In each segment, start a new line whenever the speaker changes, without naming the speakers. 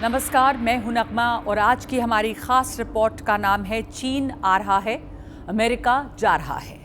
नमस्कार, मैं हूं नगमा और आज की हमारी खास रिपोर्ट का नाम है चीन आ रहा है, अमेरिका जा रहा है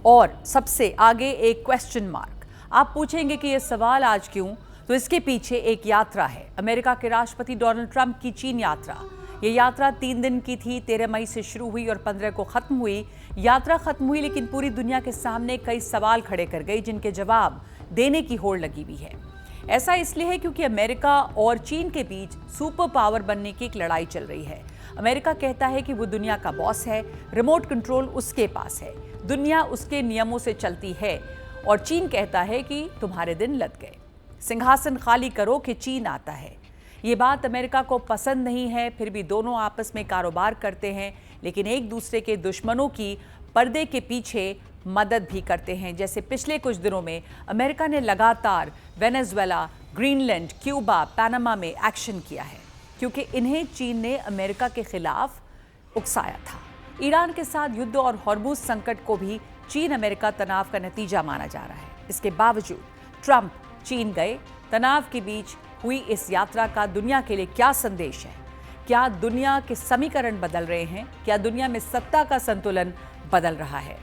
और सबसे आगे एक क्वेश्चन मार्क। आप पूछेंगे कि ये सवाल आज क्यों? तो इसके पीछे एक यात्रा है, अमेरिका के राष्ट्रपति डोनाल्ड ट्रंप की चीन यात्रा। ये यात्रा 3 दिन की थी, 13 मई से शुरू हुई और 15 को खत्म हुई। यात्रा खत्म हुई लेकिन पूरी दुनिया के सामने कई सवाल खड़े कर गई जिनके जवाब देने की होड़ लगी हुई है। ऐसा इसलिए है क्योंकि अमेरिका और चीन के बीच सुपर पावर बनने की एक लड़ाई चल रही है। अमेरिका कहता है कि वो दुनिया का बॉस है, रिमोट कंट्रोल उसके पास है, दुनिया उसके नियमों से चलती है, और चीन कहता है कि तुम्हारे दिन लद गए, सिंहासन खाली करो कि चीन आता है। ये बात अमेरिका को पसंद नहीं है, फिर भी दोनों आपस में कारोबार करते हैं, लेकिन एक दूसरे के दुश्मनों की पर्दे के पीछे मदद भी करते हैं। जैसे पिछले कुछ दिनों में अमेरिका ने लगातार वेनेजुएला, ग्रीनलैंड, क्यूबा, पनामा में एक्शन किया है क्योंकि इन्हें चीन ने अमेरिका के खिलाफ उकसाया था। ईरान के साथ युद्ध और हॉर्मुज संकट को भी चीन अमेरिका तनाव का नतीजा माना जा रहा है। इसके बावजूद ट्रंप चीन गए। तनाव के बीच हुई इस यात्रा का दुनिया के लिए क्या संदेश है? क्या दुनिया के समीकरण बदल रहे हैं? क्या दुनिया में सत्ता का संतुलन बदल रहा है?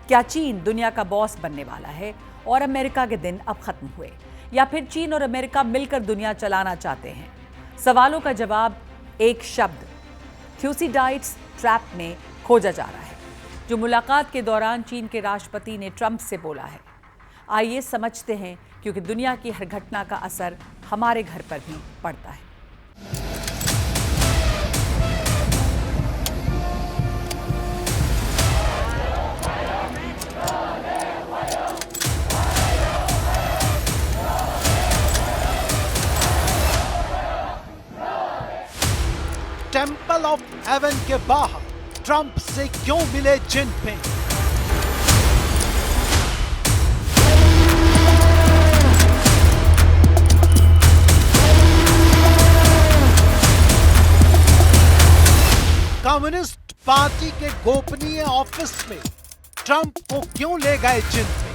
क्या चीन दुनिया का बॉस बनने वाला है और अमेरिका के दिन अब खत्म हुए, या फिर चीन और अमेरिका मिलकर दुनिया चलाना चाहते हैं? सवालों का जवाब एक शब्द, थ्यूसिडाइड्स ट्रैप में खोजा जा रहा है, जो मुलाकात के दौरान चीन के राष्ट्रपति ने ट्रंप से बोला है। आइए समझते हैं, क्योंकि दुनिया की हर घटना का असर हमारे घर पर भी पड़ता है।
टेंपल ऑफ हेवन के बाहर ट्रंप से क्यों मिले जिनपिंग? कम्युनिस्ट पार्टी के गोपनीय ऑफिस में ट्रंप को क्यों ले गए जिनपिंग?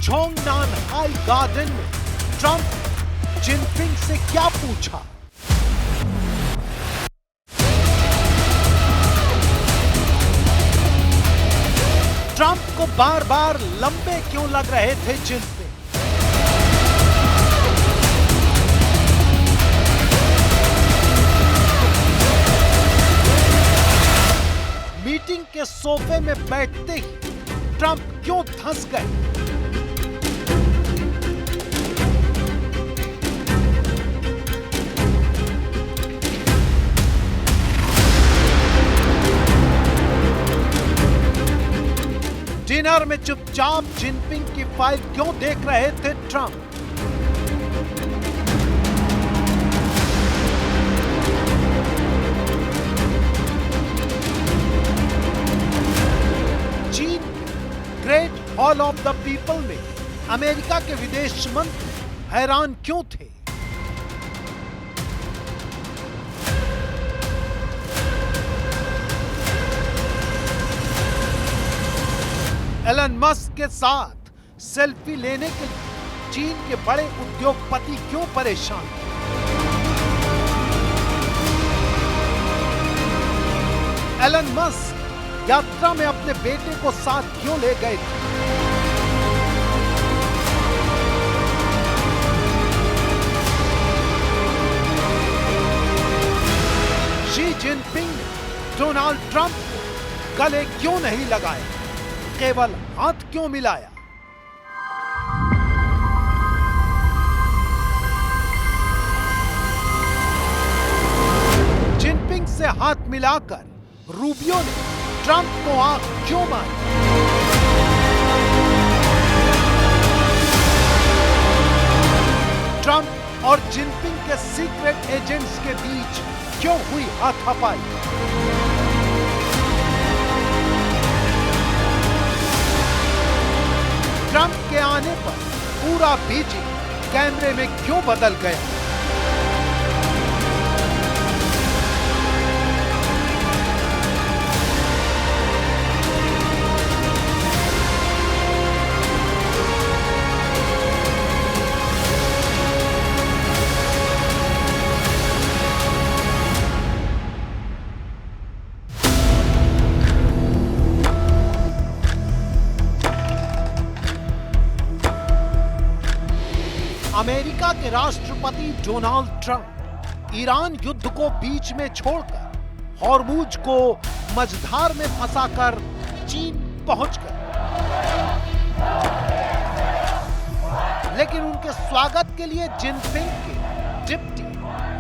जोंगनान हाई गार्डन में ट्रंप जिनपिंग से क्या पूछा? ट्रंप को बार बार लंबे क्यों लग रहे थे जिनपिंग? मीटिंग के सोफे में बैठते ही ट्रंप क्यों धंस गए? डिनर में चुपचाप जिनपिंग की फाइल क्यों देख रहे थे ट्रंप? चीन great Hall of the people में अमेरिका के विदेश मंत्री हैरान क्यों थे? एलन मस्क के साथ सेल्फी लेने के लिए चीन के बड़े उद्योगपति क्यों परेशान? एलन मस्क यात्रा में अपने बेटे को साथ क्यों ले गए थे? शी जिनपिंग ने डोनाल्ड ट्रंप को गले क्यों नहीं लगाए, केवल हाथ क्यों मिलाया? जिनपिंग से हाथ मिलाकर रूबियो ने ट्रंप को आंख क्यों मारी? ट्रंप और जिनपिंग के सीक्रेट एजेंट्स के बीच क्यों हुई हाथापाई? ट्रंप के आने पर पूरा बीजिंग कैमरे में क्यों बदल गया? के राष्ट्रपति डोनाल्ड ट्रंप ईरान युद्ध को बीच में छोड़कर हॉर्मुज को मझधार में फंसाकर चीन पहुंच गए, लेकिन उनके स्वागत के लिए जिनपिंग के डिप्टी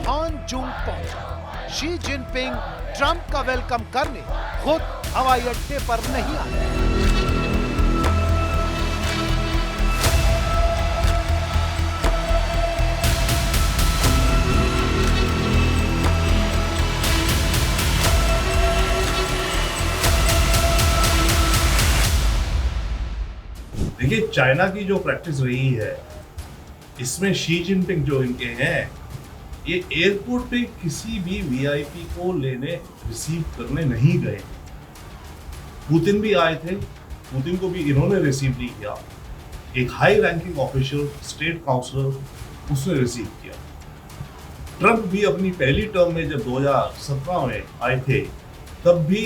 हान जुंग पहुंचे। शी जिनपिंग ट्रंप का वेलकम करने खुद हवाई अड्डे पर नहीं आए।
देखिए, चाइना की जो प्रैक्टिस रही है, इसमें शी जिनपिंग जो इनके हैं, ये एयरपोर्ट पे किसी भी वीआईपी को लेने रिसीव करने नहीं गए। पुतिन भी आए थे, पुतिन को भी इन्होंने रिसीव नहीं किया। एक high ranking official, state councillor, उसने रिसीव किया। ट्रंप भी अपनी पहली टर्म में जब 2017 में आए थे, तब भी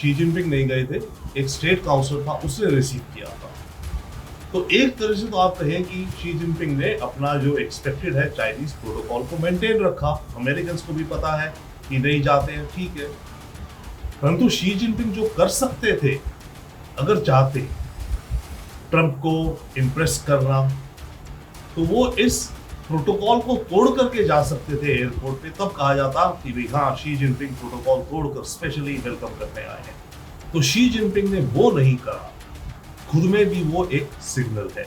शी जिनपिंग नहीं गए थे। एक स्टेट काउंसलर था, उसने रिसीव किया था। तो एक तरह से तो आप कहें कि शी जिनपिंग ने अपना जो एक्सपेक्टेड है चाइनीज प्रोटोकॉल को मेंटेन रखा। अमेरिकन को भी पता है कि नहीं जाते हैं, ठीक है। परंतु शी जिनपिंग जो कर सकते थे, अगर चाहते ट्रंप को इम्प्रेस करना, तो वो इस प्रोटोकॉल को तोड़ करके जा सकते थे एयरपोर्ट पे। तब कहा जाता कि भाई हाँ, शी जिनपिंग प्रोटोकॉल तोड़कर स्पेशली वेलकम करने आए हैं। तो शी जिनपिंग ने वो नहीं करा। खुद में भी वो एक सिग्नल है।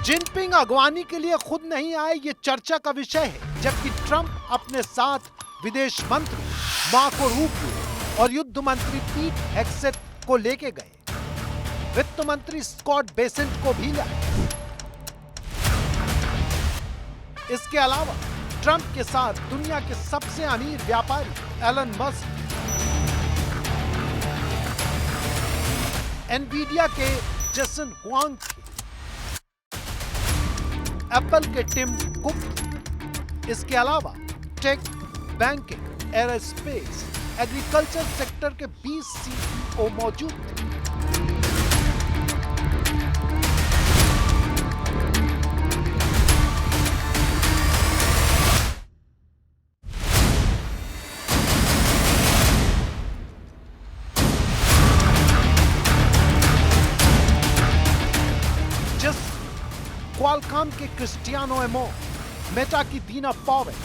जिनपिंग अगवानी के लिए खुद नहीं आए, ये चर्चा का विषय है, जबकि ट्रंप अपने साथ विदेश मंत्री मार्को रूबियो और युद्ध मंत्री पीट हेग्सेथ को लेके गए। वित्त मंत्री स्कॉट बेसेंट को भी लाए। इसके अलावा ट्रंप के साथ दुनिया के सबसे अमीर व्यापारी एलन मस्क, एनवीडिया के जेसन हुआंग, एप्पल के टिम कुक, इसके अलावा tech, banking, aerospace, agriculture sector के 20 सीईओ मौजूद थे। क्वालकॉम के क्रिस्टियानो एमो, मेटा की दीना पॉवेल,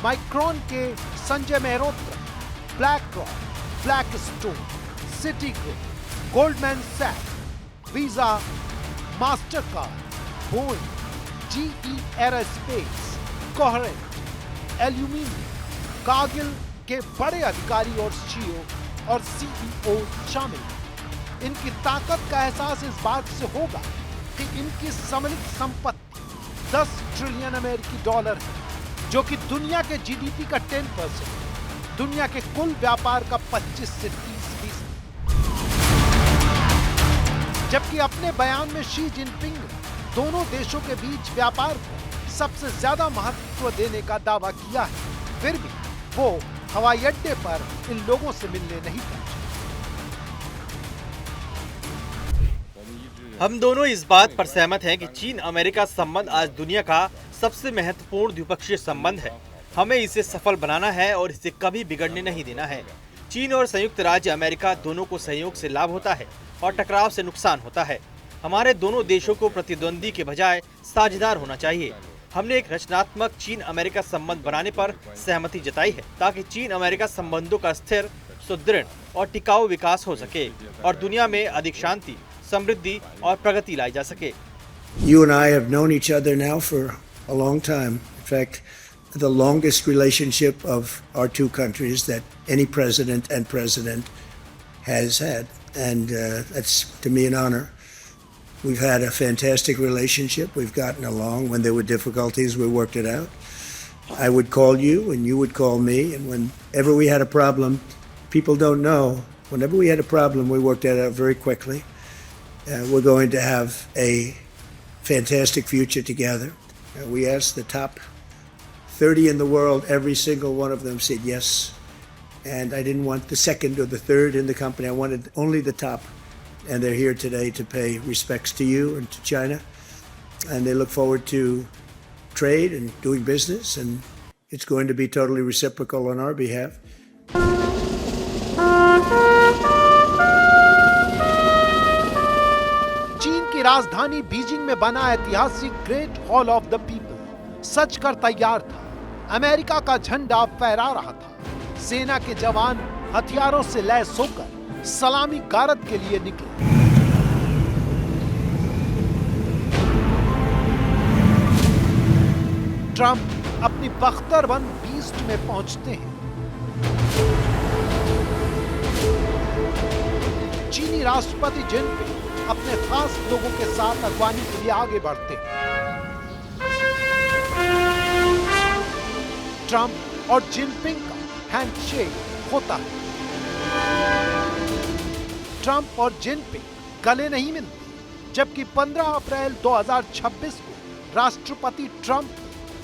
माइक्रॉन के Sanjay Mehrotra, BlackRock, Blackstone, Citigroup, Goldman सैक्स, Visa, Mastercard, Boeing, GE Aerospace, Coherent, aluminium, Cargill के बड़े अधिकारी और सीईओ और सीईओ शामिल हैं। इनकी ताकत का एहसास इस बात से होगा कि इनकी सम्मिलित संपत्ति 10 ट्रिलियन अमेरिकी डॉलर है, जो कि दुनिया के जीडीपी का 10%, दुनिया के कुल व्यापार का 25 से 30%। जबकि अपने बयान में शी जिनपिंग ने दोनों देशों के बीच व्यापार को सबसे ज्यादा महत्व देने का दावा किया है, फिर भी वो हवाई अड्डे पर इन लोगों से मिलने नहीं पहुंचे।
हम दोनों इस बात पर सहमत हैं कि चीन अमेरिका संबंध आज दुनिया का सबसे महत्वपूर्ण द्विपक्षीय संबंध है। हमें इसे सफल बनाना है और इसे कभी बिगड़ने नहीं देना है। चीन और संयुक्त राज्य अमेरिका दोनों को सहयोग से लाभ होता है और टकराव से नुकसान होता है। हमारे दोनों देशों को प्रतिद्वंदी के बजाय साझेदार होना चाहिए। हमने एक रचनात्मक चीन अमेरिका संबंध बनाने पर सहमति जताई है, ताकि चीन अमेरिका संबंधों का स्थिर, सुदृढ़ और टिकाऊ विकास हो सके और दुनिया में अधिक शांति, समृद्धि और प्रगति लाई जा सके।
You and I have known each other now for a long time. In fact, the longest relationship of our two countries that any president has had, and that's to me an honor. We've had a fantastic relationship. We've gotten along. When there were difficulties, we worked it out. I would call you and you would call me, and whenever we had a problem, people don't know, whenever we had a problem, we worked it out very quickly. We're going to have a fantastic future together. We asked the top 30 in the world, every single one of them said yes. And I didn't want the second or the third in the company. I wanted only the top and they're here today to pay respects to you and to China. And they look forward to trade and doing business, and it's going to be totally reciprocal on our behalf.
चीन की राजधानी Beijing में बना ऐतिहासिक great Hall of the people सज कर तैयार था। अमेरिका का झंडा फहरा रहा था। सेना के जवान हथियारों से लैस होकर सलामी गारद के लिए निकले। ट्रंप अपनी बख्तरबंद बीस्ट में पहुंचते हैं। चीनी राष्ट्रपति जिनपिंग अपने खास लोगों के साथ अगवानी के लिए आगे बढ़ते हैं। ट्रंप और जिनपिंग का हैंडशेक होता है। ट्रंप और जिनपिंग गले नहीं मिलते, जबकि 15 अप्रैल 2026 को राष्ट्रपति ट्रंप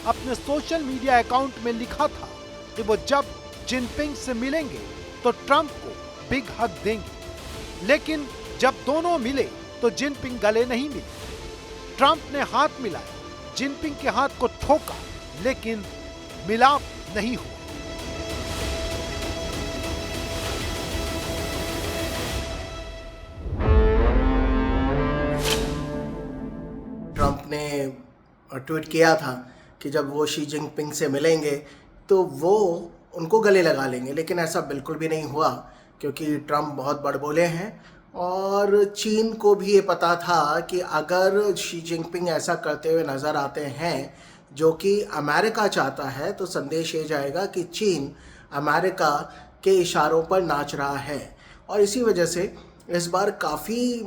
अपने सोशल मीडिया अकाउंट में लिखा था कि वो जब जिनपिंग से मिलेंगे तो ट्रंप को बिग हग देंगे। लेकिन जब दोनों मिले तो जिनपिंग गले नहीं मिले। ट्रंप ने हाथ मिलाया, जिनपिंग के हाथ को ठोका, लेकिन मिलाप नहीं हुआ।
ट्रंप ने ट्वीट किया था कि जब वो शी जिनपिंग से मिलेंगे तो वो उनको गले लगा लेंगे, लेकिन ऐसा बिल्कुल भी नहीं हुआ, क्योंकि ट्रंप बहुत बड़बोले हैं और चीन को भी ये पता था कि अगर शी जिनपिंग ऐसा करते हुए नज़र आते हैं जो कि अमेरिका चाहता है, तो संदेश ये जाएगा कि चीन अमेरिका के इशारों पर नाच रहा है। और इसी वजह से इस बार काफ़ी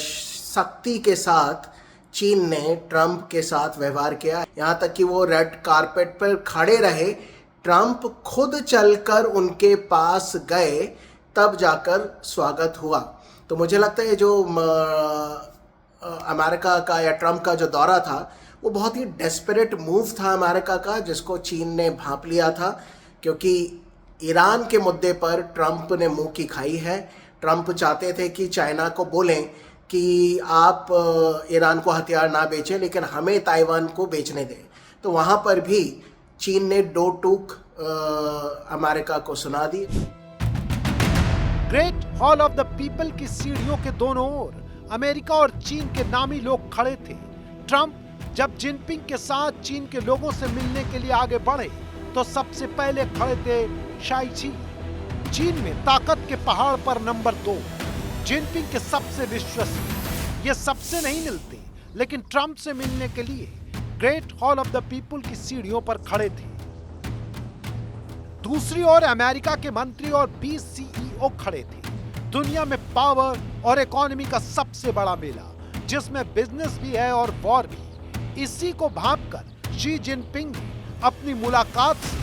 सख्ती के साथ चीन ने ट्रंप के साथ व्यवहार किया, यहाँ तक कि वो रेड कारपेट पर खड़े रहे। ट्रंप खुद चलकर उनके पास गए, तब जाकर स्वागत हुआ। तो मुझे लगता है जो अमेरिका का या ट्रंप का जो दौरा था वो बहुत ही डेस्परेट मूव था अमेरिका का, जिसको चीन ने भांप लिया था, क्योंकि ईरान के मुद्दे पर ट्रंप ने मुंह की खाई है। ट्रंप चाहते थे कि चाइना को बोलें कि आप ईरान को हथियार ना बेचें, लेकिन हमें ताइवान को बेचने दें। तो वहाँ पर भी चीन ने दो टूक अमेरिका को सुना दी।
Great Hall of the People की सीढ़ियों के दोनों ओर अमेरिका और चीन के नामी लोग खड़े थे। ट्रंप जब जिनपिंग के साथ चीन के लोगों से मिलने के लिए आगे बढ़े तो सबसे पहले खड़े थे शी जिनपिंग। चीन में ताकत के पहाड़ पर नंबर 2, जिनपिंग के सबसे विश्वसनीय। ये सबसे नहीं मिलते, लेकिन ट्रंप से मिलने के लिए great Hall of the People की सीढ़ियों पर खड़े थे। दूसरी ओर अमेरिका के मंत्री और 20 CEO खड़े थे। दुनिया में पावर और इकोनॉमी का सबसे बड़ा मेला, जिसमें बिजनेस भी है और वॉर भी। इसी को भांपकर शी जिनपिंग ने अपनी मुलाकात से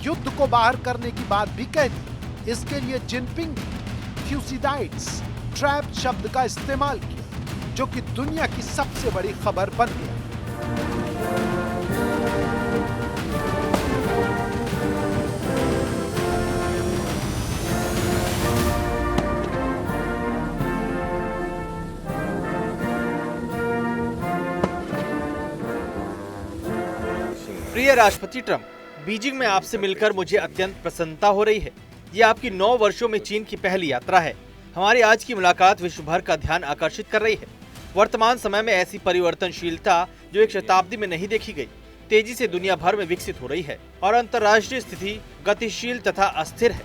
युद्ध को बाहर करने की बात भी कह दी। इसके लिए जिनपिंग ने थ्यूसिडाइड्स ट्रैप शब्द का इस्तेमाल किया, जो कि दुनिया की सबसे बड़ी खबर बन गया।
प्रिय राष्ट्रपति ट्रंप, बीजिंग में आपसे मिलकर मुझे अत्यंत प्रसन्नता हो रही है। ये आपकी 9 वर्षों में चीन की पहली यात्रा है। हमारी आज की मुलाकात विश्व भर का ध्यान आकर्षित कर रही है। वर्तमान समय में ऐसी परिवर्तनशीलता जो एक शताब्दी में नहीं देखी गई, तेजी से दुनिया भर में विकसित हो रही है और अंतर्राष्ट्रीय स्थिति गतिशील तथा अस्थिर है।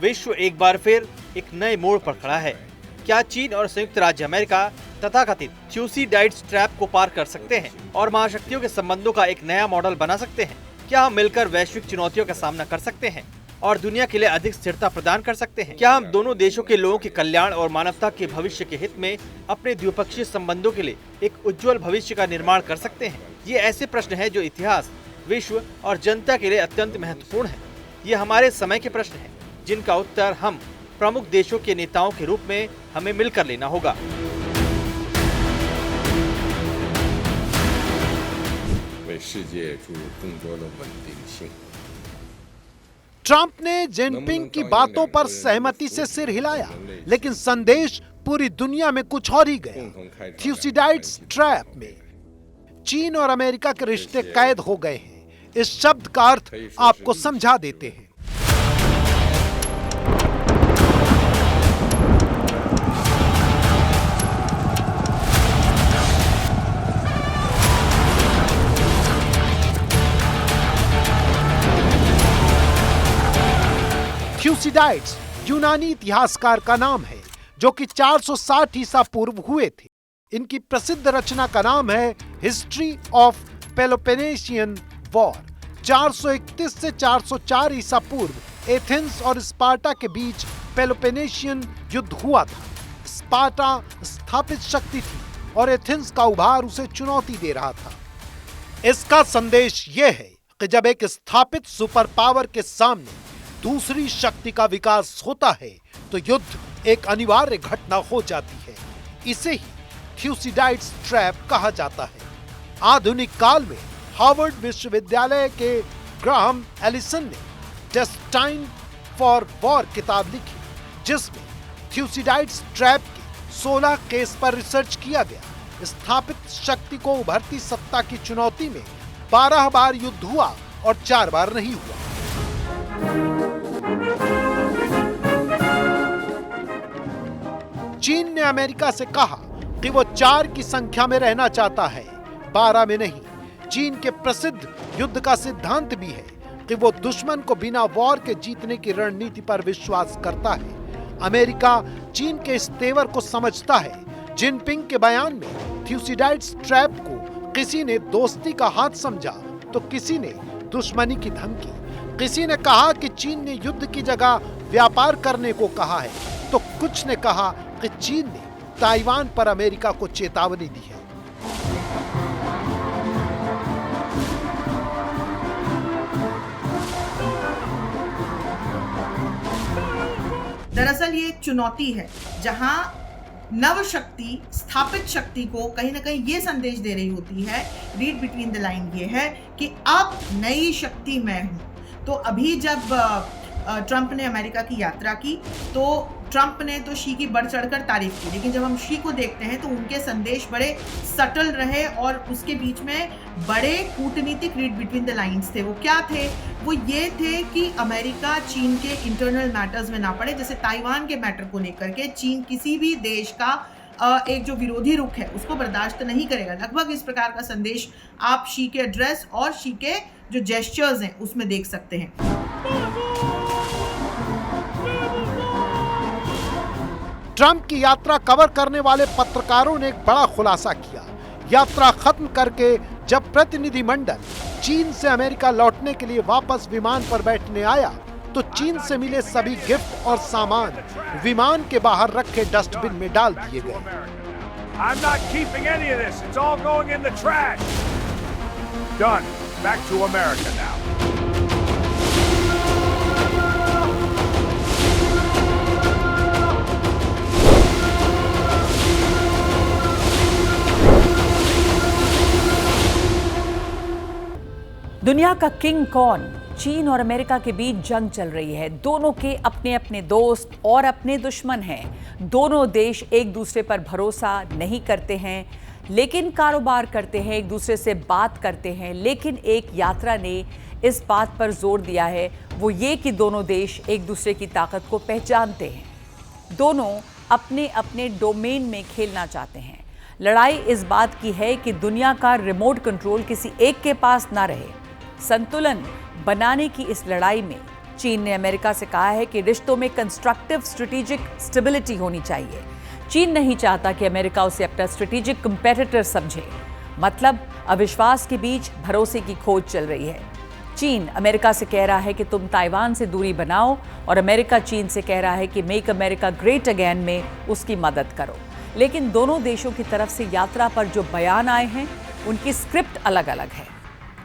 विश्व एक बार फिर एक नए मोड़ पर खड़ा है। क्या चीन और संयुक्त राज्य अमेरिका तथाकथित थ्यूसिडाइड्स ट्रैप को पार कर सकते हैं और महाशक्तियों के संबंधों का एक नया मॉडल बना सकते हैं? क्या हम मिलकर वैश्विक चुनौतियों का सामना कर सकते हैं और दुनिया के लिए अधिक स्थिरता प्रदान कर सकते हैं? क्या हम दोनों देशों के लोगों के कल्याण और मानवता के भविष्य के हित में अपने द्विपक्षीय संबंधों के लिए एक उज्जवल भविष्य का निर्माण कर सकते हैं? ये ऐसे प्रश्न हैं जो इतिहास, विश्व और जनता के लिए अत्यंत महत्वपूर्ण है। ये हमारे समय के प्रश्न हैं, जिनका उत्तर हम प्रमुख देशों के नेताओं के रूप में हमें मिलकर लेना होगा।
ट्रंप ने जिनपिंग की बातों पर सहमति से सिर हिलाया, लेकिन संदेश पूरी दुनिया में कुछ और ही गया। थ्यूसिडाइड्स ट्रैप में चीन और अमेरिका के रिश्ते कैद हो गए हैं। इस शब्द का अर्थ आपको समझा देते हैं। थ्यूसिडाइड्स यूनानी इतिहासकार का नाम है जो कि 460 ईसा पूर्व हुए थे। इनकी प्रसिद्ध रचना का नाम है हिस्ट्री ऑफ पेलोपोनेशियन वॉर। 431 से 404 ईसा पूर्व एथेंस और स्पार्टा के बीच पेलोपोनेशियन युद्ध हुआ था। स्पार्टा स्थापित शक्ति थी और एथेंस का उभार उसे चुनौती दे रहा था। इसका संदेश यह है कि जब एक स्थापित सुपर पावर के सामने दूसरी शक्ति का विकास होता है तो युद्ध एक अनिवार्य घटना हो जाती है। इसे ही थ्यूसिडाइड्स ट्रैप कहा जाता है। आधुनिक काल में हार्वर्ड विश्वविद्यालय के ग्राहम एलिसन ने डेस्टाइन्ड फॉर वॉर किताब लिखी, जिसमें थ्यूसिडाइड्स ट्रैप के 16 केस पर रिसर्च किया गया। स्थापित शक्ति को उभरती सत्ता की चुनौती में 12 बार युद्ध हुआ और 4 बार नहीं हुआ। चीन ने अमेरिका से कहा कि वो 4 की संख्या में रहना चाहता है, 12 में नहीं। चीन के प्रसिद्ध युद्ध का सिद्धांत भी है कि वो दुश्मन को बिना वॉर के जीतने की रणनीति पर विश्वास करता है। अमेरिका चीन के इस तेवर को समझता है। जिनपिंग के बयान में थ्यूसिडाइड्स ट्रैप को किसी ने दोस्ती का हाथ समझा तो किसी ने दुश्मनी की धमकी। किसी ने कहा कि चीन ने युद्ध की जगह व्यापार करने को कहा है, तो कुछ ने कहा कि चीन ने ताइवान पर अमेरिका को चेतावनी दी है।
दरअसल ये एक चुनौती है जहां नव शक्ति स्थापित शक्ति को कहीं ना कहीं ये संदेश दे रही होती है, रीड बिटवीन द लाइन ये है कि अब नई शक्ति मैं हूं। तो अभी जब ट्रंप ने अमेरिका की यात्रा की तो ट्रंप ने तो शी की बढ़ चढ़कर तारीफ की, लेकिन जब हम शी को देखते हैं तो उनके संदेश बड़े सटल रहे और उसके बीच में बड़े कूटनीतिक रीड बिटवीन द लाइंस थे। वो क्या थे? वो ये थे कि अमेरिका चीन के इंटरनल मैटर्स में ना पड़े। जैसे ताइवान के मैटर को लेकर के चीन किसी भी देश का एक जो विरोधी रुख है उसको बर्दाश्त नहीं करेगा। लगभग इस प्रकार का संदेश आप शी के एड्रेस और शी के जो जेस्चर्स हैं उसमें देख सकते हैं।
ट्रंप की यात्रा कवर करने वाले पत्रकारों ने एक बड़ा खुलासा किया। यात्रा खत्म करके जब प्रतिनिधिमंडल चीन से अमेरिका लौटने के लिए वापस विमान पर बैठने आया तो चीन से मिले सभी गिफ्ट और सामान विमान के बाहर रखे डस्टबिन में डाल दिए गए।
I'm not keeping any of this. It's all going in the trash. Done. Back to America now.
दुनिया का किंग कौन? चीन और अमेरिका के बीच जंग चल रही है। दोनों के अपने अपने दोस्त और अपने दुश्मन हैं। दोनों देश एक दूसरे पर भरोसा नहीं करते हैं, लेकिन कारोबार करते हैं, एक दूसरे से बात करते हैं। लेकिन एक यात्रा ने इस बात पर जोर दिया है, वो ये कि दोनों देश एक दूसरे की ताकत को पहचानते हैं। दोनों अपने अपने डोमेन में खेलना चाहते हैं। लड़ाई इस बात की है कि दुनिया का रिमोट कंट्रोल किसी एक के पास ना रहे। संतुलन बनाने की इस लड़ाई में चीन ने अमेरिका से कहा है कि रिश्तों में कंस्ट्रक्टिव स्ट्रेटेजिक स्टेबिलिटी होनी चाहिए। चीन नहीं चाहता कि अमेरिका उसे अपना स्ट्रेटेजिक कंपेटिटर समझे। मतलब अविश्वास के बीच भरोसे की खोज चल रही है। चीन अमेरिका से कह रहा है कि तुम ताइवान से दूरी बनाओ और अमेरिका चीन से कह रहा है कि मेक अमेरिका ग्रेट अगेन में उसकी मदद करो। लेकिन दोनों देशों की तरफ से यात्रा पर जो बयान आए हैं उनकी स्क्रिप्ट अलग अलग है।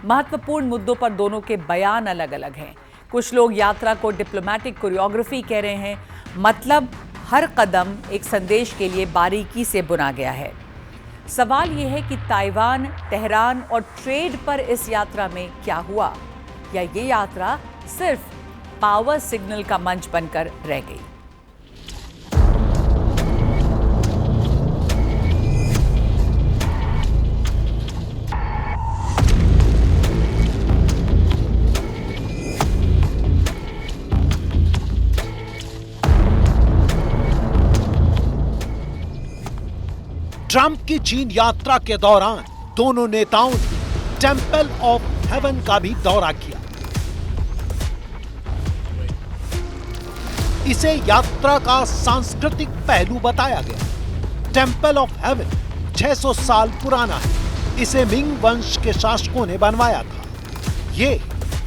महत्वपूर्ण मुद्दों पर दोनों के बयान अलग अलग हैं। कुछ लोग यात्रा को डिप्लोमैटिक कोरियोग्राफी कह रहे हैं, मतलब हर कदम एक संदेश के लिए बारीकी से बुना गया है। सवाल यह है कि ताइवान, तेहरान और ट्रेड पर इस यात्रा में क्या हुआ, या ये यात्रा सिर्फ पावर सिग्नल का मंच बनकर रह गई।
ट्रंप की चीन यात्रा के दौरान दोनों नेताओं ने टेंपल ऑफ हेवन का भी दौरा किया। इसे यात्रा का सांस्कृतिक पहलू बताया गया। टेंपल ऑफ हेवन 600 साल पुराना है। इसे मिंग वंश के शासकों ने बनवाया था। ये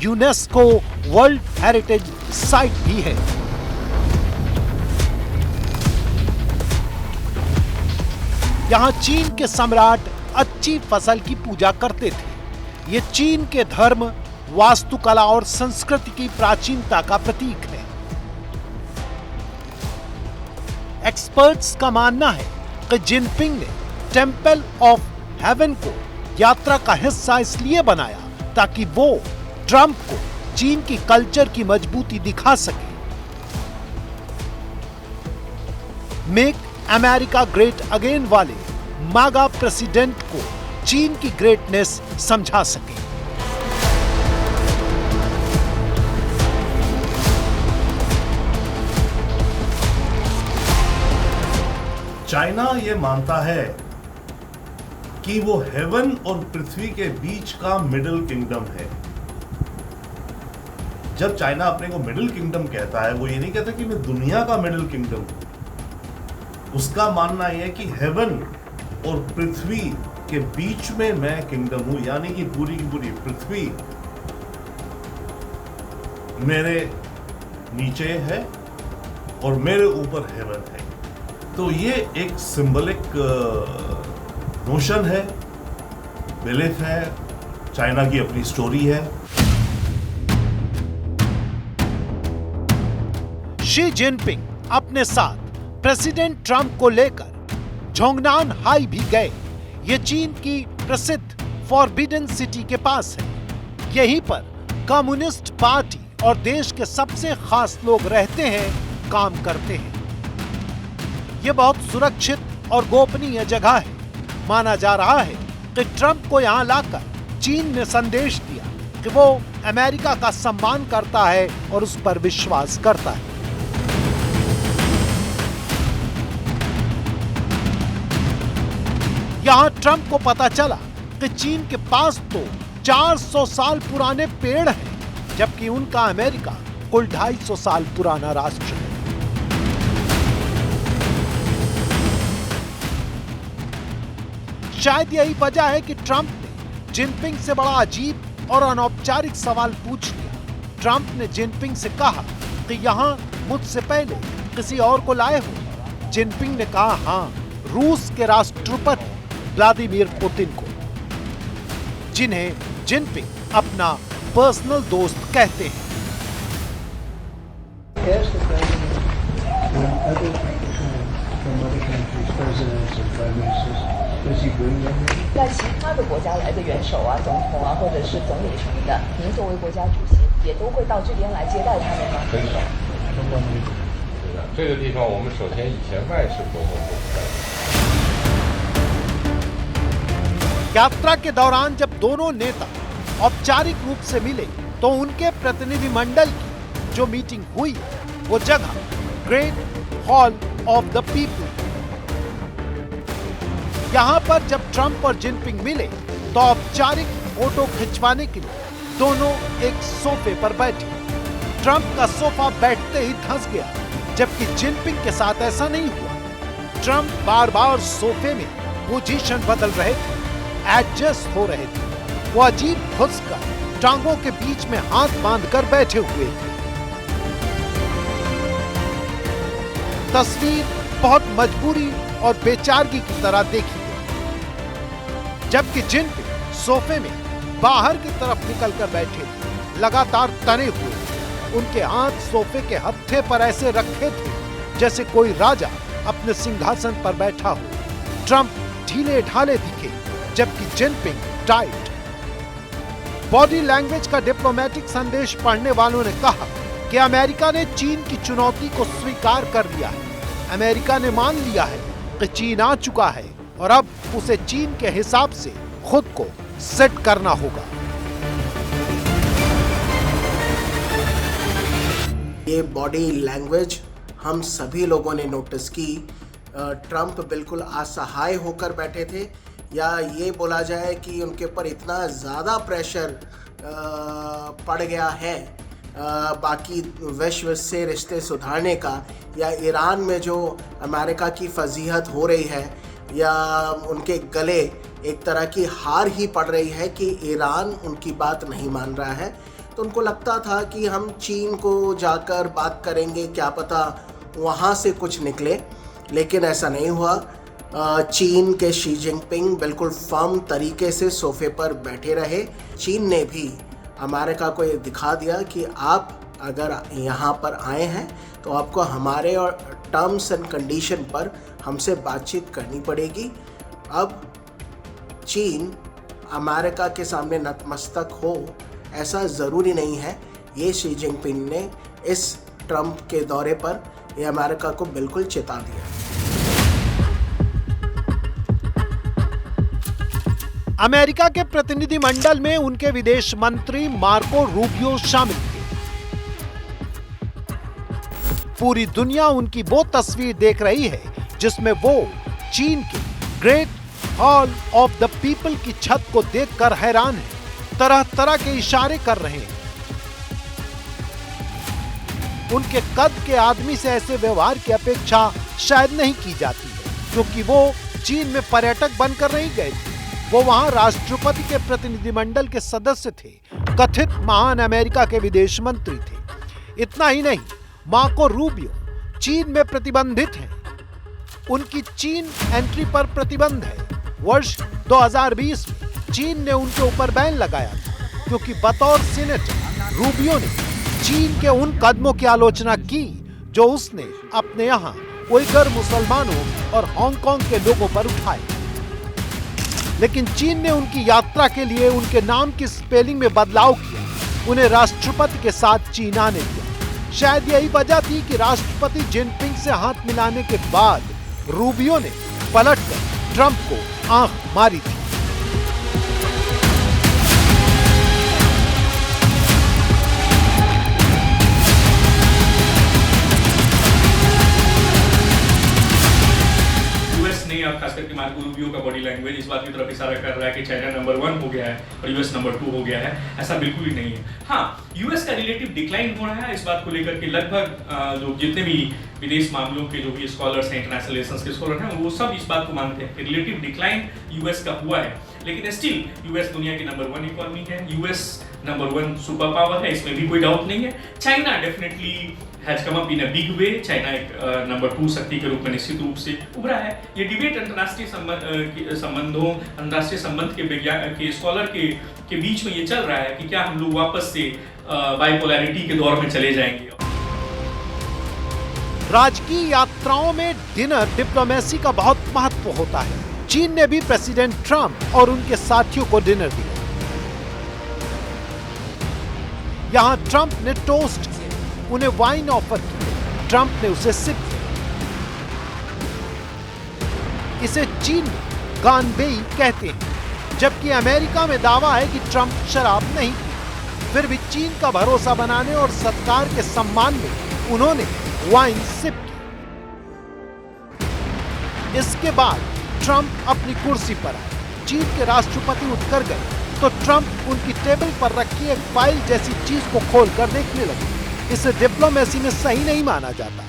यूनेस्को वर्ल्ड हेरिटेज साइट भी है। यहां चीन के सम्राट अच्छी फसल की पूजा करते थे। ये चीन के धर्म, वास्तुकला और संस्कृति की प्राचीनता का प्रतीक है। एक्सपर्ट्स का मानना है कि जिनपिंग ने टेंपल ऑफ हेवन को यात्रा का हिस्सा इसलिए बनाया ताकि वो ट्रंप को चीन की कल्चर की मजबूती दिखा सके। मेक अमेरिका ग्रेट अगेन वाले मागा प्रेसिडेंट को चीन की ग्रेटनेस समझा सके।
चाइना ये मानता है कि वो हेवन और पृथ्वी के बीच का मिडिल किंगडम है। जब चाइना अपने को मिडिल किंगडम कहता है, वो ये नहीं कहता कि मैं दुनिया का मिडिल किंगडम हूं। उसका मानना यह है कि हेवन और पृथ्वी के बीच में मैं किंगडम हूं, यानी कि पूरी की पूरी पृथ्वी मेरे नीचे है और मेरे ऊपर हेवन है। तो ये एक सिंबलिक नोशन है, बिलीफ है, चाइना की अपनी स्टोरी है।
शी जिनपिंग अपने साथ प्रेसिडेंट ट्रंप को लेकर जोंगनान हाई भी गए। ये चीन की प्रसिद्ध फॉरबिडन सिटी के पास है। यहीं पर कम्युनिस्ट पार्टी और देश के सबसे खास लोग रहते हैं, काम करते हैं। ये बहुत सुरक्षित और गोपनीय जगह है। माना जा रहा है कि ट्रंप को यहां लाकर चीन ने संदेश दिया कि वो अमेरिका का सम्मान करता है और उस पर विश्वास करता है। यहां ट्रंप को पता चला कि चीन के पास तो 400 साल पुराने पेड़ हैं, जबकि उनका अमेरिका कुल 250 साल पुराना राष्ट्र है। शायद यही वजह है कि ट्रंप ने जिनपिंग से बड़ा अजीब और अनौपचारिक सवाल पूछ लिया। ट्रंप ने जिनपिंग से कहा कि यहां मुझसे पहले किसी और को लाए हो। जिनपिंग ने कहा, हां, रूस के राष्ट्रपति व्लादिमीर पुतिन को, जिन्हें जिनपिंग अपना पर्सनल दोस्त कहते हैं। यात्रा के दौरान जब दोनों नेता औपचारिक रूप से मिले तो उनके प्रतिनिधिमंडल की जो मीटिंग हुई वो जगह great Hall of the people. यहां पर जब ट्रंप और जिनपिंग मिले तो औपचारिक फोटो खिंचवाने के लिए दोनों एक सोफे पर बैठे। ट्रंप का सोफा बैठते ही धंस गया, जबकि जिनपिंग के साथ ऐसा नहीं हुआ। ट्रंप बार बार सोफे में पोजीशन बदल रहे थे, एडजस्ट हो रहे थे। वो अजीब घुसकर टांगों के बीच में हाथ बांधकर बैठे हुए थे। तस्वीर बहुत मजबूरी और बेचारगी की तरह देखी गई, जबकि जिनपिंग सोफे में बाहर की तरफ निकलकर बैठे थे, लगातार तने हुए। उनके हाथ सोफे के हत्थे पर ऐसे रखे थे जैसे कोई राजा अपने सिंहासन पर बैठा हो। ट्रंप ढीले ढाले दिखे, जबकि जिनपिंग टाइट। बॉडी लैंग्वेज का डिप्लोमेटिक संदेश पढ़ने वालों ने कहा कि अमेरिका ने चीन की चुनौती को स्वीकार कर लिया है। अमेरिका ने मान लिया है कि चीन आ चुका है और अब उसे चीन के हिसाब से खुद को सेट करना होगा।
ये बॉडी लैंग्वेज हम सभी लोगों ने नोटिस की। ट्रंप बिल्कुल असहाय होकर बैठे थे, या ये बोला जाए कि उनके ऊपर इतना ज़्यादा प्रेशर पड़ गया है बाकी विश्व से रिश्ते सुधारने का, या ईरान में जो अमेरिका की फजीहत हो रही है, या उनके गले एक तरह की हार ही पड़ रही है कि ईरान उनकी बात नहीं मान रहा है। तो उनको लगता था कि हम चीन को जाकर बात करेंगे, क्या पता वहाँ से कुछ निकले, लेकिन ऐसा नहीं हुआ। चीन के शी जिनपिंग बिल्कुल फर्म तरीके से सोफे पर बैठे रहे। चीन ने भी अमेरिका को ये दिखा दिया कि आप अगर यहाँ पर आए हैं तो आपको हमारे और टर्म्स एंड कंडीशन पर हमसे बातचीत करनी पड़ेगी। अब चीन अमेरिका के सामने नतमस्तक हो ऐसा ज़रूरी नहीं है। ये शी जिनपिंग ने इस ट्रंप के दौरे पर ये अमेरिका को बिल्कुल चेता दिया।
अमेरिका के प्रतिनिधिमंडल में उनके विदेश मंत्री मार्को रूबियो शामिल थे। पूरी दुनिया उनकी वो तस्वीर देख रही है जिसमें वो चीन के great Hall of the People की छत को देखकर हैरान है। तरह तरह के इशारे कर रहे हैं। उनके कद के आदमी से ऐसे व्यवहार की अपेक्षा शायद नहीं की जाती है, क्योंकि वो चीन में पर्यटक बनकर नहीं गए थे। वो वहां राष्ट्रपति के प्रतिनिधिमंडल के सदस्य थे, कथित महान अमेरिका के विदेश मंत्री थे। इतना ही नहीं, मार्को रूबियो चीन में प्रतिबंधित हैं। उनकी चीन एंट्री पर प्रतिबंध है। वर्ष 2020 में चीन ने उनके ऊपर बैन लगाया था, क्योंकि बतौर सीनेटर रूबियो ने चीन के उन कदमों की आलोचना की जो उसने अपने यहाँ उइगर मुसलमानों और हांगकांग के लोगों पर उठाए। लेकिन चीन ने उनकी यात्रा के लिए उनके नाम की स्पेलिंग में बदलाव किया, उन्हें राष्ट्रपति के साथ चीन आने दिया। शायद यही वजह थी कि राष्ट्रपति जिनपिंग से हाथ मिलाने के बाद रूबियो ने पलटकर ट्रंप को आंख मारी थी।
खास करके मार्को रूबियो का बॉडी लैंग्वेज इस बात की तरफ इशारा कर रहा है कि चाइना नंबर 1 हो गया है और यूएस नंबर 2 हो गया है। ऐसा बिल्कुल भी नहीं है। हाँ, यूएस का रिलेटिव डिक्लाइन हो रहा है। इस बात को लेकर के लगभग जो जितने भी विदेश मामलों के जो भी स्कॉलर्स हैं, इंटरनेशनल रिलेशंस के स्कॉलर हैं, वो सब इस बात को मानते हैं कि रिलेटिव डिक्लाइन यूएस का हुआ है। लेकिन स्टिल यूएस दुनिया की नंबर 1 इकोनॉमी है, यूएस नंबर 1 सुपर पावर है, इसमें भी कोई डाउट नहीं है। China definitely has come up in a big way. China एक नंबर 2 शक्ति के रूप में निश्चित रूप से उभरा है। ये डिबेट अंतर्राष्ट्रीय संबंधों, अंतर्राष्ट्रीय संबंध के विज्ञान के स्कॉलर के बीच में ये चल रहा है कि क्या हम लोग वापस से बाइपोलैरिटी के दौर में चले जाएंगे।
राजकीय यात्राओं में डिनर डिप्लोमेसी का बहुत महत्व होता है। चीन ने भी प्रेसिडेंट ट्रंप और उनके साथियों को डिनर दिया। यहां ट्रंप ने टोस्ट किया, उन्हें वाइन ऑफर की। ट्रंप ने उसे सिप किया। इसे चीन में गानबेई कहते हैं, जबकि अमेरिका में दावा है कि ट्रंप शराब नहीं पी। फिर भी चीन का भरोसा बनाने और सत्कार के सम्मान में उन्होंने वाइन सिप की। इसके बाद ट्रंप अपनी कुर्सी पर आए। चीन के राष्ट्रपति उठकर गए तो ट्रंप उनकी टेबल पर रखी एक फाइल जैसी चीज को खोलकर देखने लगे। इसे डिप्लोमेसी में सही नहीं माना जाता।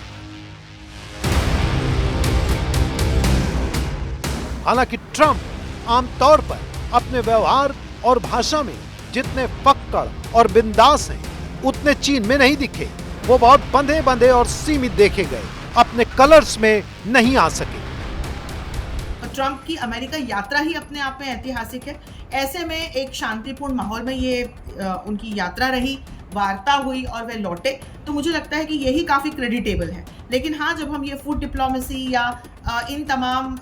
हालांकि ट्रंप आमतौर पर अपने व्यवहार और भाषा में जितने पक्कड़ और बिंदास हैं, उतने चीन में नहीं दिखे। वो बहुत बंधे बंधे और सीमित देखे गए, अपने कलर्स में नहीं आ सके।
ट्रंप की अमेरिका यात्रा ही अपने आप में ऐतिहासिक है। ऐसे में एक शांतिपूर्ण माहौल में ये उनकी यात्रा रही, वार्ता हुई और वे लौटे, तो मुझे लगता है कि यही काफ़ी क्रेडिटेबल है। लेकिन हाँ, जब हम ये फूड डिप्लोमेसी या इन तमाम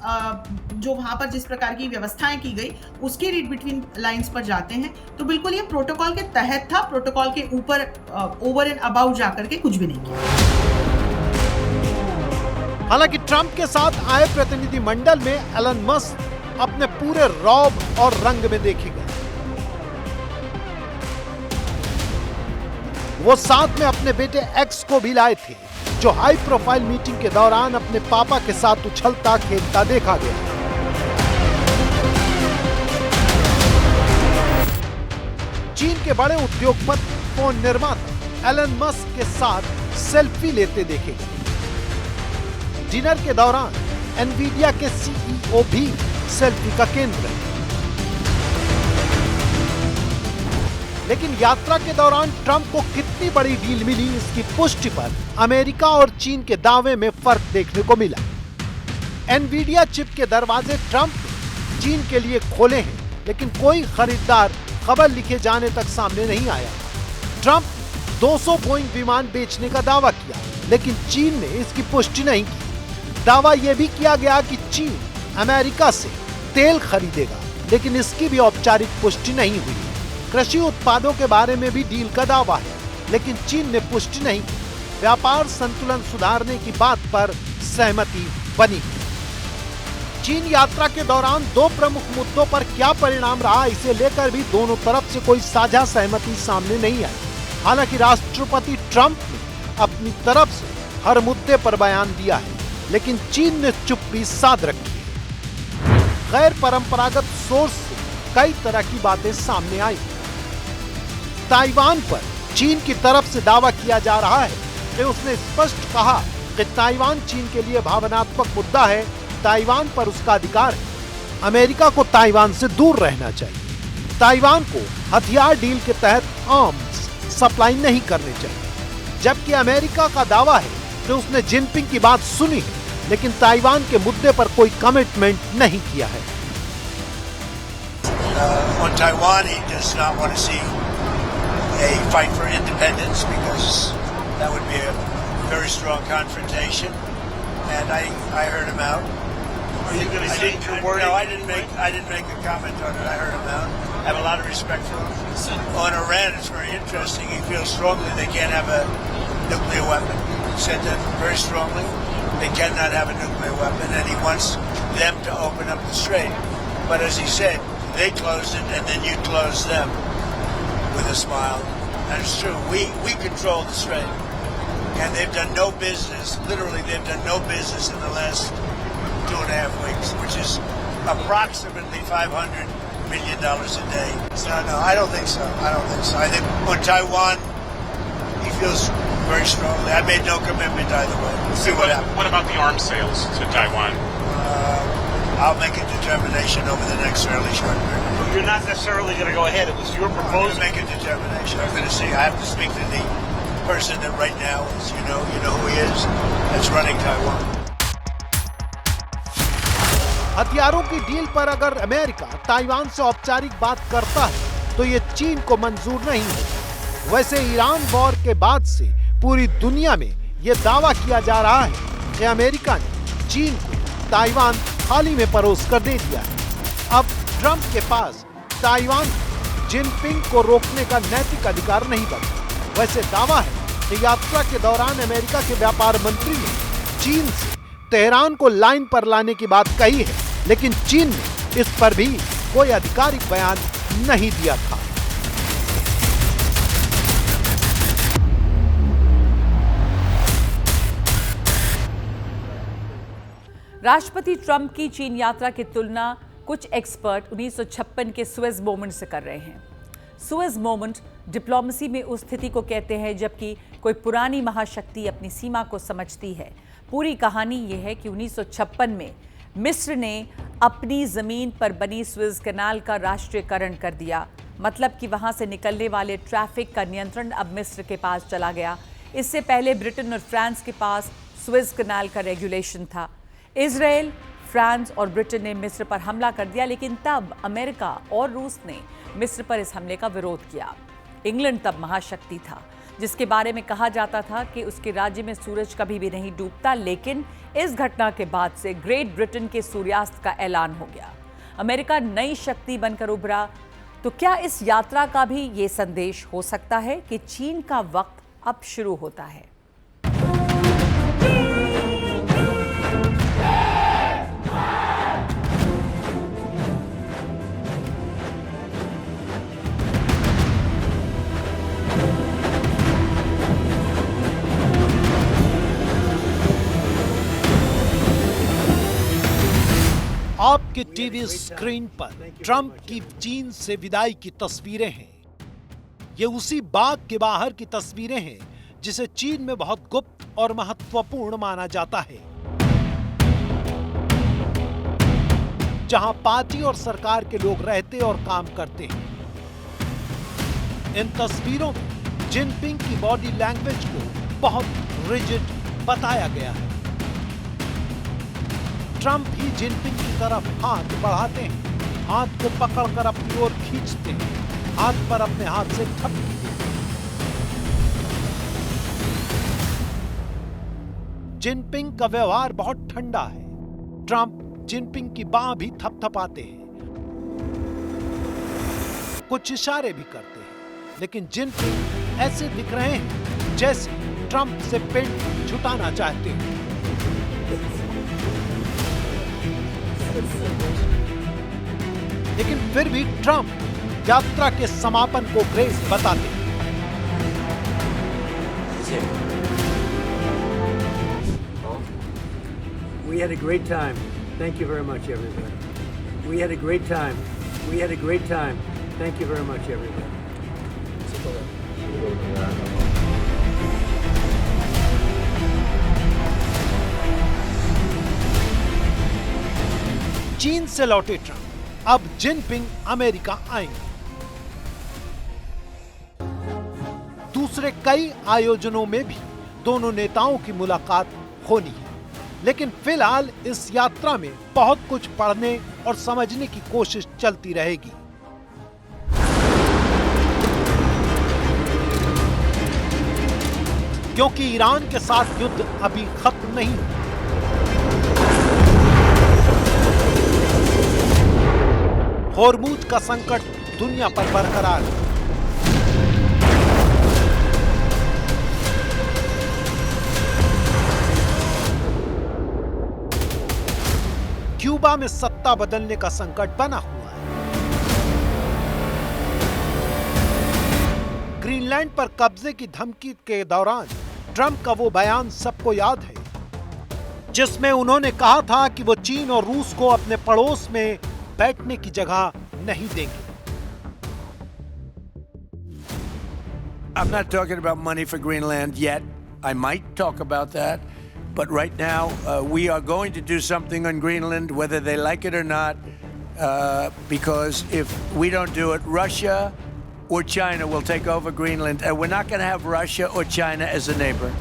जो वहाँ पर जिस प्रकार की व्यवस्थाएं की गई उसके रीड बिटवीन लाइंस पर जाते हैं तो बिल्कुल ये प्रोटोकॉल के तहत था, प्रोटोकॉल के ऊपर ओवर एंड अबाउट जाकर के कुछ भी नहीं किया।
हालांकि ट्रंप के साथ आए प्रतिनिधिमंडल में एलन मस्क अपने पूरे रौब और रंग में देखे गए। वो साथ में अपने बेटे एक्स को भी लाए थे, जो हाई प्रोफाइल मीटिंग के दौरान अपने पापा के साथ उछलता खेलता देखा गया। चीन के बड़े उद्योगपति फोन निर्माता एलन मस्क के साथ सेल्फी लेते देखे गए। डिनर के दौरान एनवीडिया के सीईओ भी सेल्फी का केंद्र है। लेकिन यात्रा के दौरान ट्रंप को कितनी बड़ी डील मिली, इसकी पुष्टि पर अमेरिका और चीन के दावे में फर्क देखने को मिला। एनवीडिया चिप के दरवाजे ट्रंप ने चीन के लिए खोले हैं, लेकिन कोई खरीदार खबर लिखे जाने तक सामने नहीं आया। ट्रंप 200 बोइंग विमान बेचने का दावा किया, लेकिन चीन ने इसकी पुष्टि नहीं की। दावा यह भी किया गया कि चीन अमेरिका से तेल खरीदेगा, लेकिन इसकी भी औपचारिक पुष्टि नहीं हुई। कृषि उत्पादों के बारे में भी डील का दावा है, लेकिन चीन ने पुष्टि नहीं की। व्यापार संतुलन सुधारने की बात पर सहमति बनी। चीन यात्रा के दौरान दो प्रमुख मुद्दों पर क्या परिणाम रहा, इसे लेकर भी दोनों तरफ से कोई साझा सहमति सामने नहीं आई। हालांकि राष्ट्रपति ट्रंप ने अपनी तरफ से हर मुद्दे पर बयान दिया है, लेकिन चीन ने चुप्पी साध रखी है। गैर परंपरागत सोर्स से कई तरह की बातें सामने आई। ताइवान पर चीन की तरफ से दावा किया जा रहा है कि उसने स्पष्ट कहा कि ताइवान चीन के लिए भावनात्मक मुद्दा है, ताइवान पर उसका अधिकार है। अमेरिका को ताइवान से दूर रहना चाहिए। ताइवान को हथियार डील के तहत आर्म्स सप्लाई नहीं करने चाहिए। जबकि अमेरिका का दावा है कि उसने जिनपिंग की बात सुनी है, लेकिन ताइवान के मुद्दे पर कोई कमिटमेंट नहीं किया है।
On Taiwan, he does not want to see a fight for independence because that would be a very strong confrontation. And I heard him out.
Are you going to say your word?
No, I didn't make a comment on it. I heard him out. I have a lot of respect for him. On Iran, it's very interesting. He feels strongly they can't have a nuclear weapon. He said that very strongly. They cannot have a nuclear weapon, and he wants them to open up the strait. But as he said, they closed it, and then you closed them with a smile. And it's true. We control the strait, and they've done no business. Literally, they've done no business in the last 2.5 weeks, which is approximately $500 million a day. So no, I don't think so. I think on Taiwan, he feels very strongly. I made no commitment either way. We'll see what happens.
What about the arms sales to Taiwan?
I'll make a determination over the next fairly short period.
You're not necessarily going to go ahead. It was your
I'm going
proposal.
to make a determination. I'm going to see. I have to speak to the person that right now is, you know who he is, that's running Taiwan.
हथियारों की deal पर अगर America Taiwan से औपचारिक बात करता है तो ये चीन को मंजूर नहीं है। वैसे ईरान वॉर के बाद से पूरी दुनिया में ये दावा किया जा रहा है कि अमेरिका ने चीन को ताइवान थाली में परोस कर दे दिया है। अब ट्रंप के पास ताइवान जिनपिंग को रोकने का नैतिक अधिकार नहीं बचा। वैसे दावा है कि यात्रा के दौरान अमेरिका के व्यापार मंत्री ने चीन से तेहरान को लाइन पर लाने की बात कही है, लेकिन चीन ने इस पर भी कोई आधिकारिक बयान नहीं दिया था।
राष्ट्रपति ट्रंप की चीन यात्रा की तुलना कुछ एक्सपर्ट 1956 के सुएज मोमेंट से कर रहे हैं। सुएज मोमेंट डिप्लोमेसी में उस स्थिति को कहते हैं जबकि कोई पुरानी महाशक्ति अपनी सीमा को समझती है। पूरी कहानी यह है कि 1956 में मिस्र ने अपनी जमीन पर बनी सुएज कैनाल का राष्ट्रीयकरण कर दिया। मतलब कि वहां से निकलने वाले ट्रैफिक का नियंत्रण अब मिस्र के पास चला गया। इससे पहले ब्रिटेन और फ्रांस के पास सुएज कैनाल का रेगुलेशन था। इजराइल, फ्रांस और ब्रिटेन ने मिस्र पर हमला कर दिया, लेकिन तब अमेरिका और रूस ने मिस्र पर इस हमले का विरोध किया। इंग्लैंड तब महाशक्ति था। जिसके बारे में कहा जाता था कि उसके राज्य में सूरज कभी भी नहीं डूबता, लेकिन इस घटना के बाद से ग्रेट ब्रिटेन के सूर्यास्त का ऐलान हो गया। अमेरिका नई शक्ति बनकर उभरा। तो क्या इस यात्रा का भी ये संदेश हो सकता है कि चीन का वक्त अब शुरू होता है?
आपके टीवी स्क्रीन पर ट्रंप की चीन से विदाई की तस्वीरें हैं। ये उसी बाग के बाहर की तस्वीरें हैं जिसे चीन में बहुत गुप्त और महत्वपूर्ण माना जाता है, जहां पार्टी और सरकार के लोग रहते और काम करते हैं। इन तस्वीरों में जिनपिंग की बॉडी लैंग्वेज को बहुत रिजिड बताया गया है। ट्रंप ही जिनपिंग की तरफ हाथ बढ़ाते हैं, हाथ को पकड़कर अपनी ओर खींचते हैं, हाथ पर अपने हाथ से थपकी देते हैं। जिनपिंग का व्यवहार बहुत ठंडा है। ट्रंप जिनपिंग की बांह भी थपथपाते हैं, कुछ इशारे भी करते हैं, लेकिन जिनपिंग ऐसे दिख रहे हैं जैसे ट्रंप से पेंट छुटाना चाहते हैं। लेकिन फिर भी ट्रंप यात्रा के समापन को ग्रेस बताते हैं।
We had a great time. Thank you very much, everybody. We had a great time. We had a great time. Thank you very much, everybody.
चीन से लौटे ट्रंप अब जिनपिंग अमेरिका आएंगे। दूसरे कई आयोजनों में भी दोनों नेताओं की मुलाकात होनी है, लेकिन फिलहाल इस यात्रा में बहुत कुछ पढ़ने और समझने की कोशिश चलती रहेगी। क्योंकि ईरान के साथ युद्ध अभी खत्म नहीं हुआ। होर्मुज का संकट दुनिया पर बरकरार है। क्यूबा में सत्ता बदलने का संकट बना हुआ है। ग्रीनलैंड पर कब्जे की धमकी के दौरान ट्रंप का वो बयान सबको याद है, जिसमें उन्होंने कहा था कि वो चीन और रूस को अपने पड़ोस में बैठने की जगह नहीं देंगे।
I'm not talking about money for Greenland yet. I might talk about that. But right now, we are going to do something on Greenland, whether they like it or not, because if we don't do it, Russia or China will take over Greenland, and we're not going to have Russia or China as a neighbor.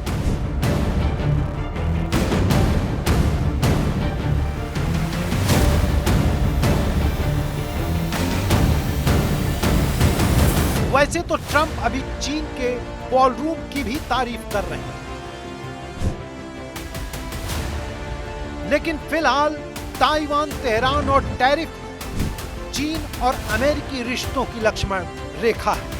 वैसे तो Trump अभी चीन के ballroom की भी तारीफ कर रहे हैं, लेकिन फिलहाल ताइवान, तेहरान और टैरिफ चीन और अमेरिकी रिश्तों की लक्ष्मण रेखा है।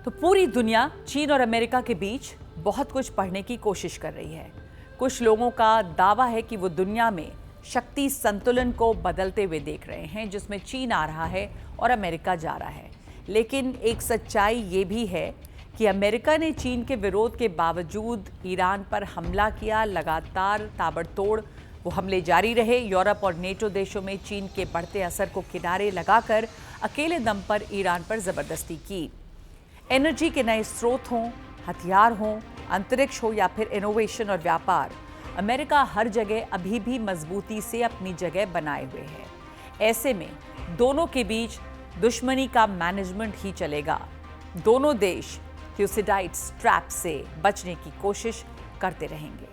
तो पूरी दुनिया चीन और अमेरिका के बीच बहुत कुछ पढ़ने की कोशिश कर रही है। कुछ लोगों का दावा है कि वो दुनिया में शक्ति संतुलन को बदलते हुए देख रहे हैं, जिसमें चीन आ रहा है और अमेरिका जा रहा है। लेकिन एक सच्चाई ये भी है कि अमेरिका ने चीन के विरोध के बावजूद ईरान पर हमला किया। लगातार ताबड़तोड़ वो हमले जारी रहे। यूरोप और नेटो देशों में चीन के बढ़ते असर को किनारे लगाकर अकेले दम पर ईरान पर जबरदस्ती की। एनर्जी के नए स्रोत हों, हथियार हों, अंतरिक्ष हो या फिर इनोवेशन और व्यापार, अमेरिका हर जगह अभी भी मजबूती से अपनी जगह बनाए हुए है। ऐसे में दोनों के बीच दुश्मनी का मैनेजमेंट ही चलेगा। दोनों देश थ्यूसिडाइट्स ट्रैप से बचने की कोशिश करते रहेंगे।